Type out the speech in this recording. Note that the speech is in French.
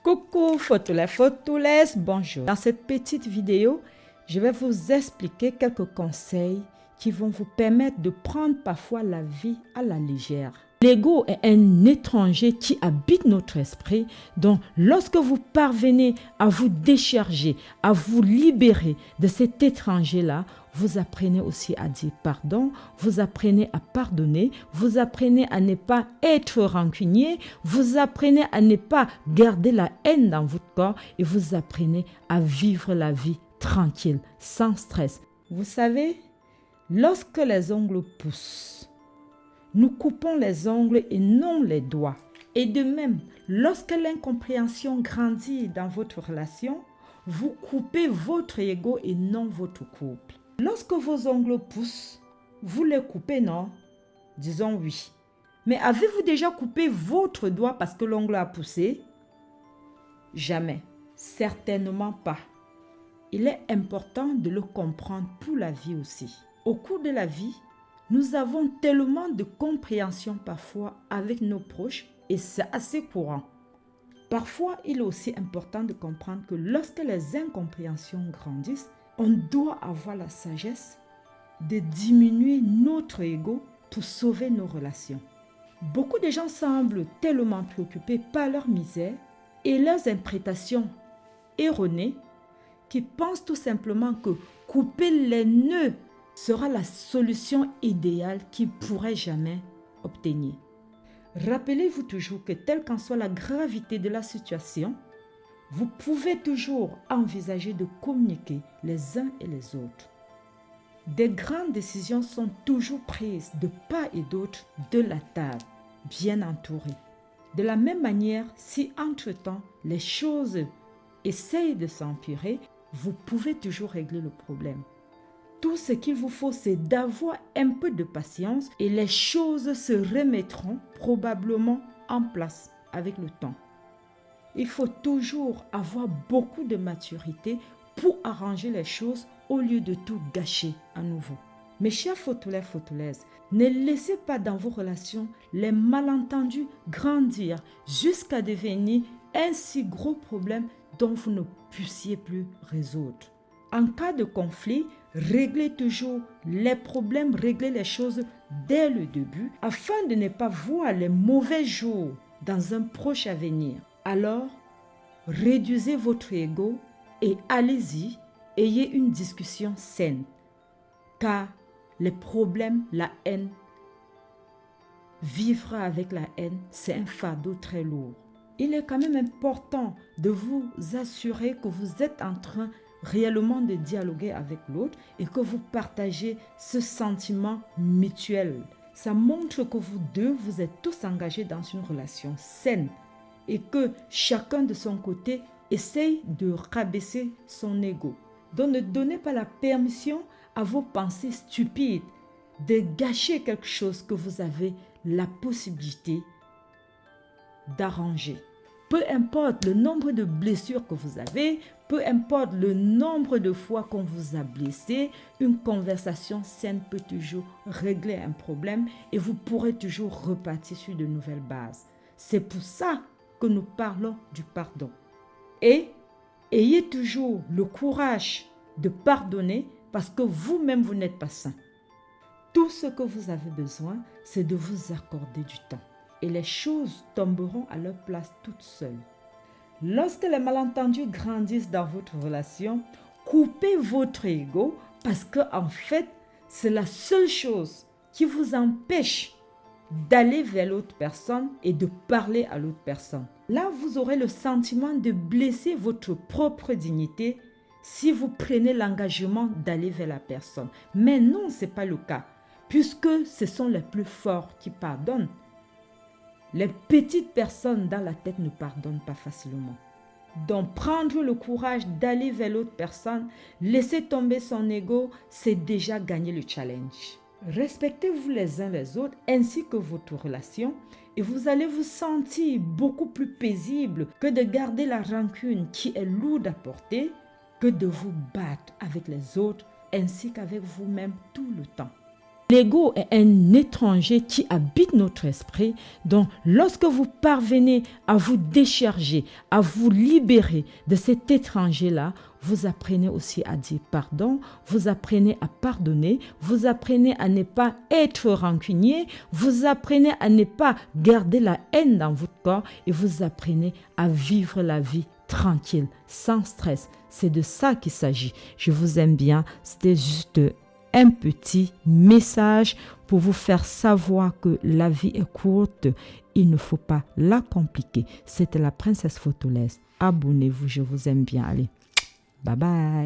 Coucou Photoless, bonjour. Dans cette petite vidéo, je vais vous expliquer quelques conseils qui vont vous permettre de prendre parfois la vie à la légère. L'ego est un étranger qui habite notre esprit, donc lorsque vous parvenez à vous décharger, à vous libérer de cet étranger-là, vous apprenez aussi à dire pardon, vous apprenez à pardonner, vous apprenez à ne pas être rancunier, vous apprenez à ne pas garder la haine dans votre corps et vous apprenez à vivre la vie tranquille, sans stress. Vous savez, lorsque les ongles poussent, nous coupons les ongles et non les doigts. Et de même, lorsque l'incompréhension grandit dans votre relation, vous coupez votre ego et non votre couple. Lorsque vos ongles poussent, vous les coupez, non? Disons oui. Mais avez-vous déjà coupé votre doigt parce que l'ongle a poussé? Jamais. Certainement pas. Il est important de le comprendre pour la vie aussi. Au cours de la vie, nous avons tellement de compréhension parfois avec nos proches et c'est assez courant. Parfois, il est aussi important de comprendre que lorsque les incompréhensions grandissent, on doit avoir la sagesse de diminuer notre ego pour sauver nos relations. Beaucoup de gens semblent tellement préoccupés par leur misère et leurs interprétations erronées qu'ils pensent tout simplement que couper les nœuds sera la solution idéale qu'ils pourraient jamais obtenir. Rappelez-vous toujours que telle qu'en soit la gravité de la situation, vous pouvez toujours envisager de communiquer les uns et les autres. Des grandes décisions sont toujours prises de part et d'autre de la table, bien entourées. De la même manière, si entre-temps les choses essayent de s'empirer, vous pouvez toujours régler le problème. Tout ce qu'il vous faut, c'est d'avoir un peu de patience et les choses se remettront probablement en place avec le temps. Il faut toujours avoir beaucoup de maturité pour arranger les choses au lieu de tout gâcher à nouveau. Mes chers photolaises, ne laissez pas dans vos relations les malentendus grandir jusqu'à devenir un si gros problème dont vous ne puissiez plus résoudre. En cas de conflit, réglez toujours les problèmes, réglez les choses dès le début afin de ne pas voir les mauvais jours dans un proche avenir. Alors, réduisez votre ego et allez-y, ayez une discussion saine. Car les problèmes, la haine, vivre avec la haine, c'est un fardeau très lourd. Il est quand même important de vous assurer que vous êtes en train réellement de dialoguer avec l'autre et que vous partagez ce sentiment mutuel. Ça montre que vous deux, vous êtes tous engagés dans une relation saine et que chacun de son côté essaye de rabaisser son ego. Donc ne donnez pas la permission à vos pensées stupides de gâcher quelque chose que vous avez la possibilité d'arranger. Peu importe le nombre de blessures que vous avez, peu importe le nombre de fois qu'on vous a blessé, une conversation saine peut toujours régler un problème et vous pourrez toujours repartir sur de nouvelles bases. C'est pour ça que nous parlons du pardon. Et ayez toujours le courage de pardonner parce que vous-même, vous n'êtes pas saint. Tout ce que vous avez besoin, c'est de vous accorder du temps. Et les choses tomberont à leur place toutes seules. Lorsque les malentendus grandissent dans votre relation, coupez votre ego parce que en fait, c'est la seule chose qui vous empêche d'aller vers l'autre personne et de parler à l'autre personne. Là, vous aurez le sentiment de blesser votre propre dignité si vous prenez l'engagement d'aller vers la personne. Mais non, ce n'est pas le cas, puisque ce sont les plus forts qui pardonnent. Les petites personnes dans la tête ne pardonnent pas facilement. Donc, prendre le courage d'aller vers l'autre personne, laisser tomber son ego, c'est déjà gagner le challenge. Respectez-vous les uns les autres ainsi que votre relation et vous allez vous sentir beaucoup plus paisible que de garder la rancune qui est lourde à porter, que de vous battre avec les autres ainsi qu'avec vous-même tout le temps. L'ego est un étranger qui habite notre esprit. Donc, lorsque vous parvenez à vous décharger, à vous libérer de cet étranger-là, vous apprenez aussi à dire pardon, vous apprenez à pardonner, vous apprenez à ne pas être rancunier, vous apprenez à ne pas garder la haine dans votre corps et vous apprenez à vivre la vie tranquille, sans stress. C'est de ça qu'il s'agit. Je vous aime bien. C'était juste un petit message pour vous faire savoir que la vie est courte. Il ne faut pas la compliquer. C'était la princesse Photoless. Abonnez-vous, je vous aime bien. Allez, bye bye.